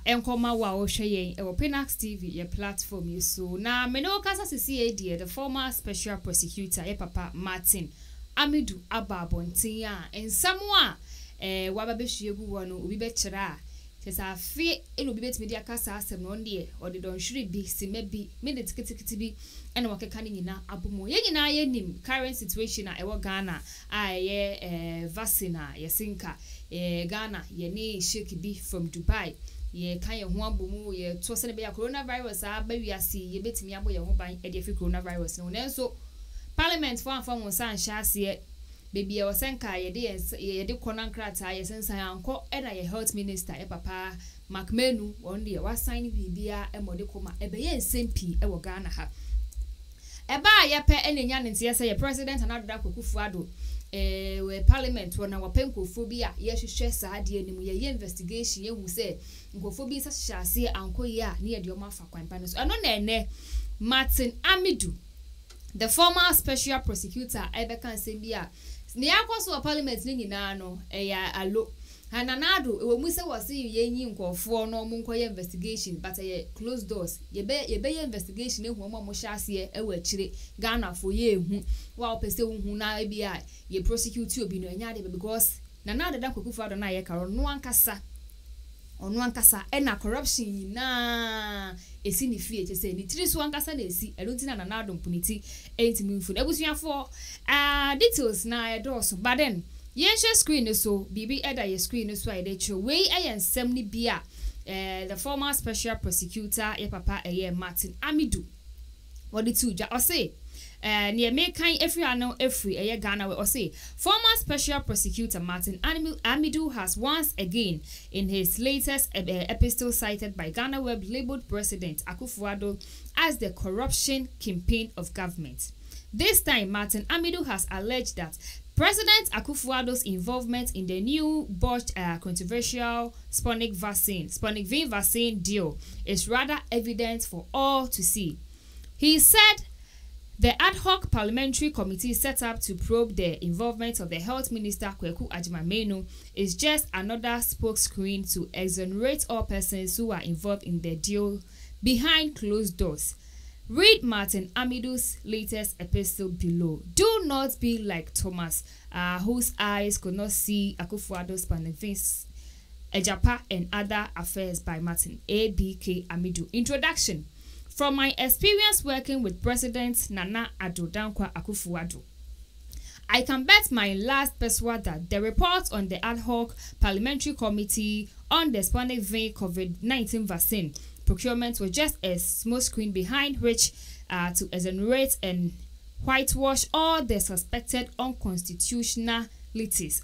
enkoma wa wo hwe yen Pinax TV your platform you so na me no kasa CCAD the former special prosecutor papa Martin Amidu ababontin a ensamwa wababehwie gu wo no obi bekira tesa afi eno obi betimi dia kasa asem no de o de don hwiri bi sima bi me de tikitikiti bi ena wakeka ni nyina abomo ye nyina ye nim current situation a ewo Ghana a ye vaccine ye sinka Ghana ye ni shake bi from Dubai ye kan ye ho abomu ye to se ne be ya coronavirus a ba wiase ye betimi abo ye ho ban e de fi coronavirus no nenso parliament for anfa won san hyaase baby e wosenka ye de konankrata ye sensan anko e na ye health minister papa Macmenu won de wa sign bibia e mode koma e be ye nsempi e wo Ghana ha e ba ye pe enenya ne ntie se ye president anado Akuffo Addo we parliament wona wapenkofobia ye hwehwe saade anim ye investigation ye hu se nkofobia sa hyaase anko ye a ne ye de o ma fa kwanpa no so eno na ene Martin Amidu the former special prosecutor Ebeka Nsembia ne yakoso parliament ni nyina no ya alo hananado we mu se wose yenyi nkofo no mu nkoye investigation but ye closed doors ye be investigation ehu mo hyase e wachire Ghana for ye ehu wa opese hu na bia ye prosecute obi no nya de because nanado da Akuffo Addo na ye karo no ankasa onu ankasa na corruption na esi ni fie chese ni tiri so ankasa na esi elunti na nanado mpuniti entimi mfu ebusuafo details na edoso but then ye share screen so bibi eda ye screen so I dey show we ayensem ni bia the former special prosecutor papa Martin Amidu what the two ja o say near me kind every ano every Ghana we say former special prosecutor Martin Amidu has once again in his latest epistle cited by Ghana Web labeled President Akuffo Addo as the corruption kingpin of government. This time Martin Amidu has alleged that President Akuffo Addo's involvement in the new botched controversial Sputnik V vaccine deal is rather evident for all to see. He said the ad hoc parliamentary committee set up to probe the involvement of the health minister Kwaku Agyeman is just another smokescreen to exonerate all persons who are involved in the deal behind closed doors. Read Martin Amidu's latest epistle below. Do not be like Thomas, whose eyes could not see Akuffo Addo's Pinax, Ejapa and other affairs by Martin A.B.K. Amidu. Introduction. From my experience working with President Nana Addo Dankwa Akuffo Addo, I can bet my last pesewa that the report on the ad hoc parliamentary committee on the Sputnik V COVID-19 vaccine procurement was just a smokescreen behind which to exonerate and whitewash all the suspected unconstitutionalities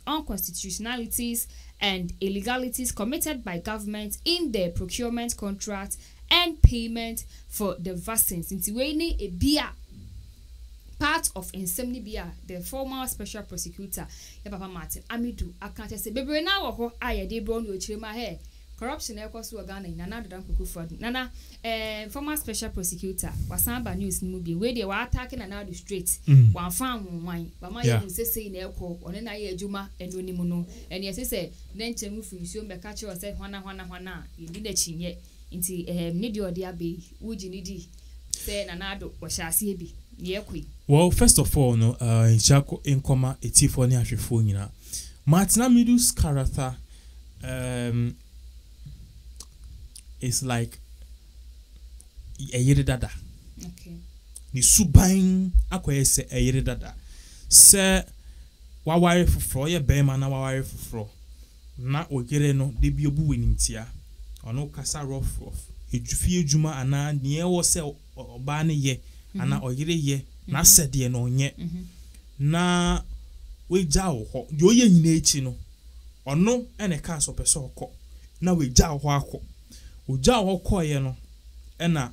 and illegalities committed by government in the procurement contract and payment for the vaccines. Since we need a beer part of Nsem bia the former special prosecutor papa Martin Amidu akante se bebre na wo ho aye de bro no chirema he corruption e kwaso Ghana nana dodan Akuffo Addo nana former special prosecutor wasamba news ni mu bi we dey wa attack na na do straight wan fan wan ba ma ye sese na ekọ one na ye adwuma eno ni mu no ene sese na nchemu funsuo mbeka che o se hwana yindi na chinye nti ne de odi abe wuji ni di se na na do wo hyase bi ye kwi. Well, first of all, no, in Chako Inkoma, a Tiffany Ashifona, Martin Amidu's character is like a yeridada. Okay. Ni subain akwese a yeridada. Se waware fufro ye bema na waware fufro. Na ogere no de bi obu wenimtia. Ono kasa rough. Ejufie juma ana nie wo se oba ne ye ana oyire ye. Na sede no nye na we jawo ho yo ye nyina echi no ono ene ka so pese okọ na we jawo ho akọ o jawo kọ ye no ena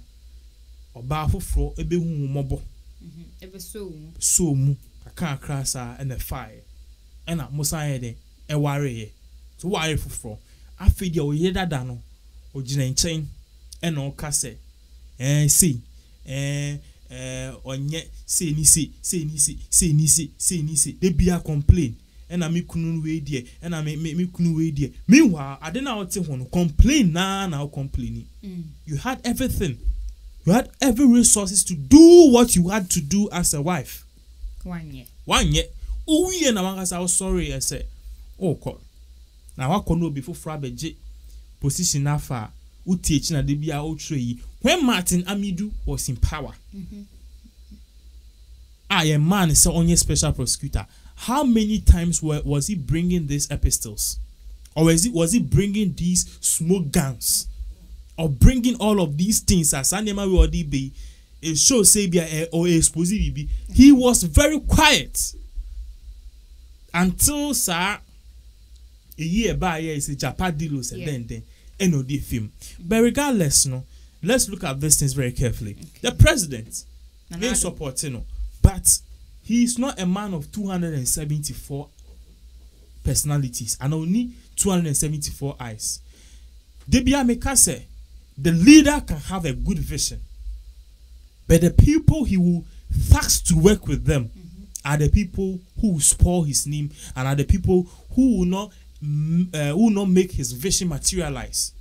oba afoforo ebehu mobo ebe so mu aka krasa ene fire ena musa ye de e ware ye to ware foforo afidi o ye dada no o gina nchen ena o ka se si onye say ni de bia complain and I me kunu we die and I me kunu we die. Meanwhile, I didn't know what complain now complaining. You had everything. You had every resources to do what you had to do as a wife. 1 year. 1 year. Oh, we and I was sorry. I said, oh, God. Now I can before Frabeje position afa uteach na debia outre when Martin Amidu was in power. A man is only special prosecutor. How many times was he bringing these epistles? Or was he bringing these smoke guns? Or bringing all of these things as Anema will be a show sabia or expose. He was very quiet until sir a year by year is a Japan deals and then NOD film. But regardless, no, let's look at these things very carefully. Okay. The president may support, but he is not a man of 274 personalities and only 274 eyes. Debia Mekase, the leader can have a good vision, but the people he will task to work with them are the people who will spoil his name and are the people who will not make his vision materialize.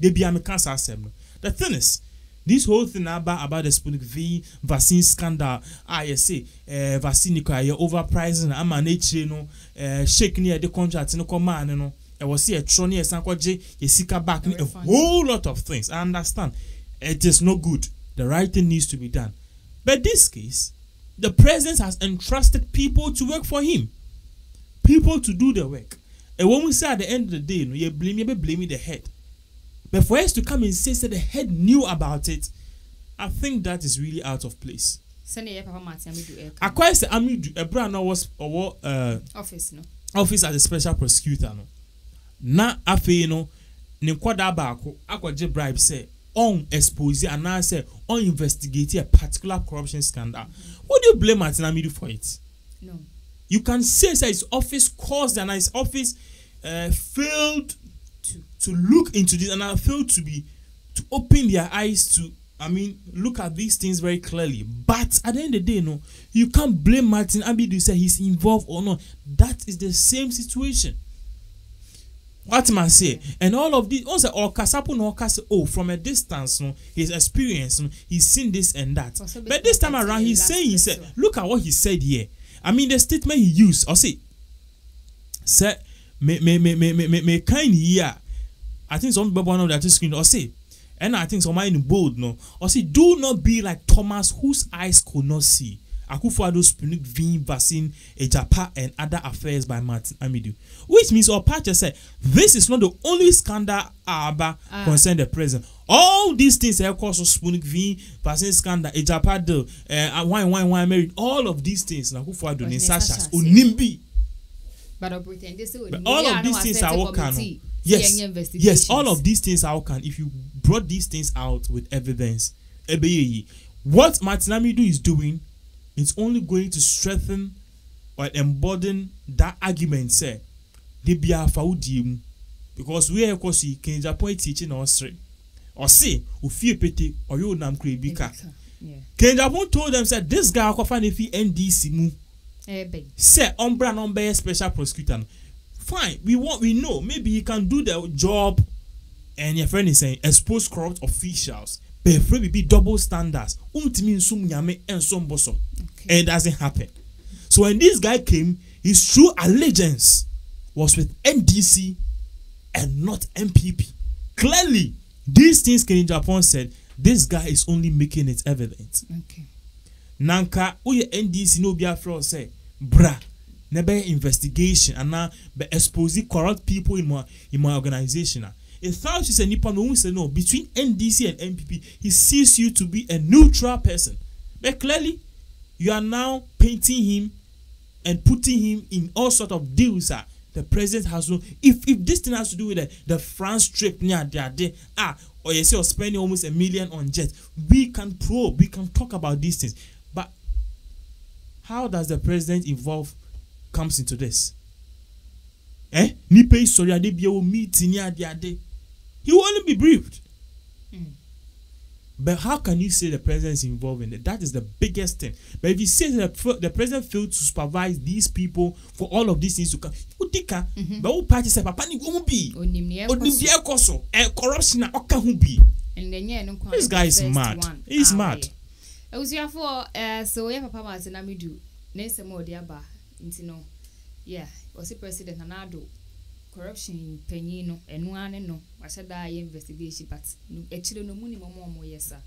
Debia Mekase. The thing is, this whole thing about the Sputnik V vaccine scandal, you say, vaccine overpricing, I'm an shaking the contract, no command, I was here, Trony, a Sankoje, a Sika back, a whole lot of things. I understand. It is no good. The right thing needs to be done. But this case, the president has entrusted people to work for him, people to do the work. And when we say at the end of the day, you blame the head. But for us to come and say that the head knew about it, I think that is really out of place. I quite say Amidu, a brand was office as a special prosecutor. No, na afe no ne kwada baako akwaje bribe say on expose and now say on investigate a particular corruption scandal. What do you blame Martin Amidu for it? No. You can say his office caused and his office failed to look into this and I failed to open their eyes to look at these things very clearly. But at the end of the day, no, you can't blame Martin Amidu say he's involved or not. That is the same situation. What man say, and all of this also or kasapo no kase from a distance, no, his experience, no, he's seen this and that. But this time around, he said, look at what he said here. The statement he used, or say me kind here. I think some people know that screen or say, and I think some are in bold no, or say do not be like Thomas whose eyes could not see. Akuffo Addo Sputnik V vaccine, a Japan and other affairs by Martin Amidu, which means or Pacha said this is not the only scandal concern the president. All these things are cause of Sputnik V vaccine scandal, a Japan deal, wine married, all of these things. Akuffo Addo in such as Unimbi. But all of these things are working. Yes, all of these things are working. If you brought these things out with evidence, what Martin Amidu is doing, it's only going to strengthen or embolden that argument. Say, they be a faudi because we are of course can Japan teaching us or say ufi pete or you nam kribika. Can Japan told them said this guy Akuffo if he NDC mu. Say umbra special prosecutor. Fine, we know maybe he can do the job, and your friend is saying expose corrupt officials. But if we be double standards, and it doesn't happen. So when this guy came, his true allegiance was with NDC and not MPP. Clearly, these things Ken Japan said, this guy is only making it evident. Okay. Nanka, uye NDC no be afraid say, bra, never investigation and now be exposing corrupt people in my organization. A thousand said Nippon who say no between NDC and MPP, he sees you to be a neutral person. But clearly, you are now painting him and putting him in all sort of deals. The president has no. If this thing has to do with the France trip near there, or you say you're spending almost $1 million on jet, we can probe, we can talk about these things. But how does the president involve comes into this? Nipe sorry ade bia o meeting near there. He will only be briefed. But how can you say the president is involved in it? That is the biggest thing. But if you say that the president failed to supervise these people for all of these things to come, but who party say papa ni go be onimdia koso corruption na oka hu bi. This guy is mad. He's mad. So yeah, papa was in Amidu. Nese mo de aba nti no. Yeah, was president Anado. Corruption penino enu ane no wahye da investigation but actually no muni momo yes sir.